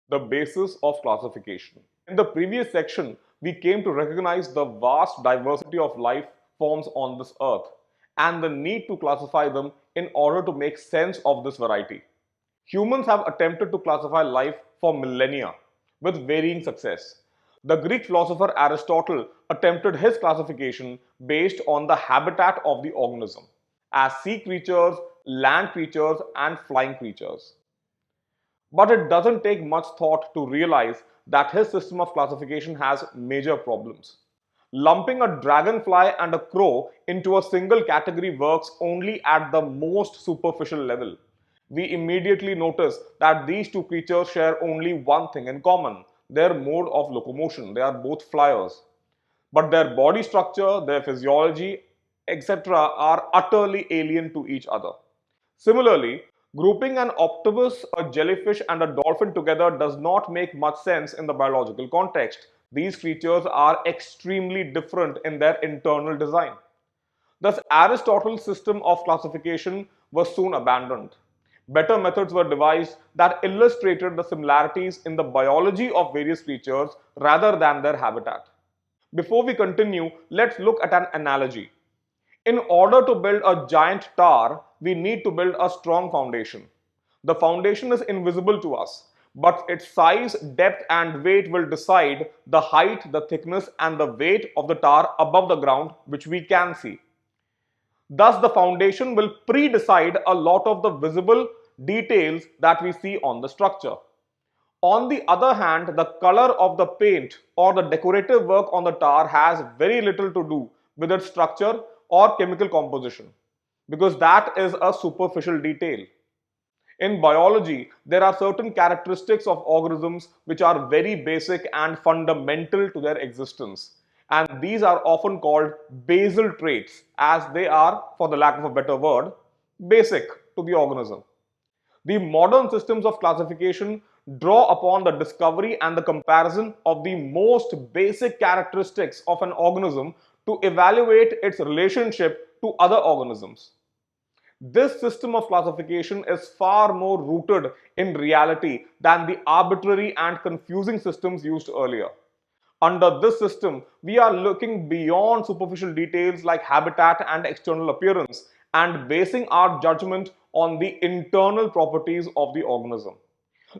the basis of classification. In the previous section, we came to recognize the vast diversity of life forms on this earth and the need to classify them in order to make sense of this variety. Humans have attempted to classify life for millennia with varying success. The Greek philosopher Aristotle attempted his classification based on the habitat of the organism as sea creatures, land creatures, and flying creatures. But it doesn't take much thought to realize that his system of classification has major problems. Lumping a dragonfly and a crow into a single category works only at the most superficial level. We immediately notice that these two creatures share only one thing in common, their mode of locomotion. They are both flyers. But their body structure, their physiology, etc., are utterly alien to each other. Similarly, grouping an octopus, a jellyfish, and a dolphin together does not make much sense in the biological context. These creatures are extremely different in their internal design. Thus, Aristotle's system of classification was soon abandoned. Better methods were devised that illustrated the similarities in the biology of various creatures rather than their habitat. Before we continue, let's look at an analogy. In order to build a giant tower, we need to build a strong foundation. The foundation is invisible to us, but its size, depth, and weight will decide the height, the thickness, and the weight of the tower above the ground, which we can see. Thus, the foundation will pre-decide a lot of the visible details that we see on the structure. On the other hand, the color of the paint or the decorative work on the tower has very little to do with its structure or chemical composition, because that is a superficial detail. In biology, there are certain characteristics of organisms which are very basic and fundamental to their existence. And these are often called basal traits, as they are, for the lack of a better word, basic to the organism. The modern systems of classification draw upon the discovery and the comparison of the most basic characteristics of an organism to evaluate its relationship to other organisms. This system of classification is far more rooted in reality than the arbitrary and confusing systems used earlier. Under this system, we are looking beyond superficial details like habitat and external appearance and basing our judgment on the internal properties of the organism.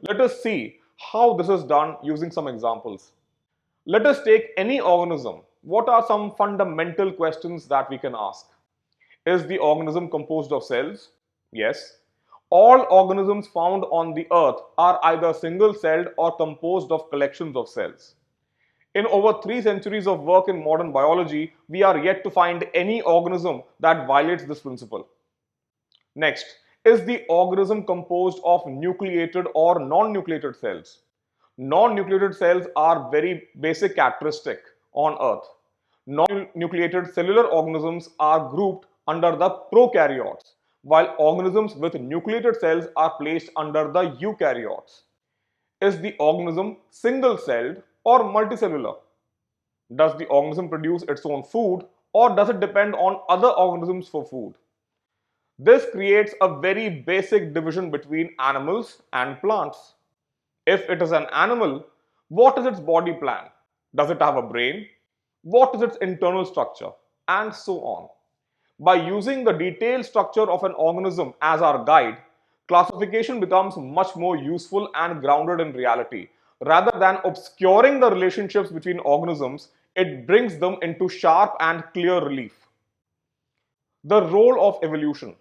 Let us see how this is done using some examples. Let us take any organism. What are some fundamental questions that we can ask? Is the organism composed of cells? Yes. All organisms found on the earth are either single-celled or composed of collections of cells. In over 3 centuries of work in modern biology, we are yet to find any organism that violates this principle. Next, is the organism composed of nucleated or non-nucleated cells? Non-nucleated cells are very basic characteristic on earth. Non-nucleated cellular organisms are grouped under the prokaryotes, while organisms with nucleated cells are placed under the eukaryotes. Is the organism single-celled or multicellular? Does the organism produce its own food or does it depend on other organisms for food? This creates a very basic division between animals and plants. If it is an animal, what is its body plan? Does it have a brain? What is its internal structure? And so on. By using the detailed structure of an organism as our guide, classification becomes much more useful and grounded in reality. Rather than obscuring the relationships between organisms, it brings them into sharp and clear relief. The role of evolution.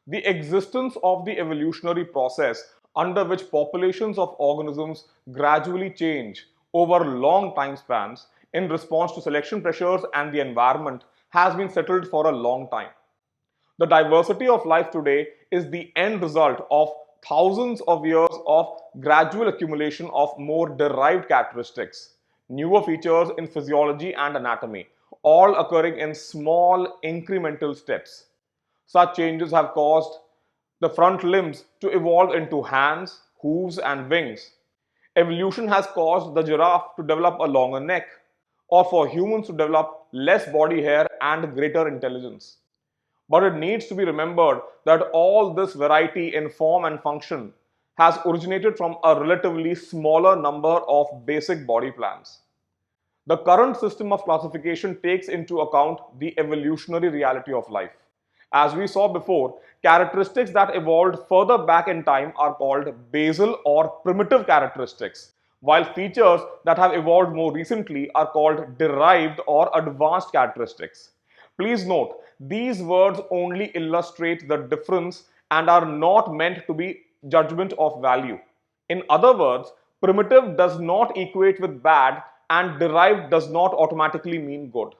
The existence of the evolutionary process under which populations of organisms gradually change over long time spans in response to selection pressures and the environment has been settled for a long time. The diversity of life today is the end result of thousands of years of gradual accumulation of more derived characteristics, newer features in physiology and anatomy, all occurring in small incremental steps. Such changes have caused the front limbs to evolve into hands, hooves, and wings. Evolution has caused the giraffe to develop a longer neck, or for humans to develop less body hair and greater intelligence. But it needs to be remembered that all this variety in form and function has originated from a relatively smaller number of basic body plans. The current system of classification takes into account the evolutionary reality of life. As we saw before, characteristics that evolved further back in time are called basal or primitive characteristics, while features that have evolved more recently are called derived or advanced characteristics. Please note, these words only illustrate the difference and are not meant to be judgment of value. In other words, primitive does not equate with bad and derived does not automatically mean good.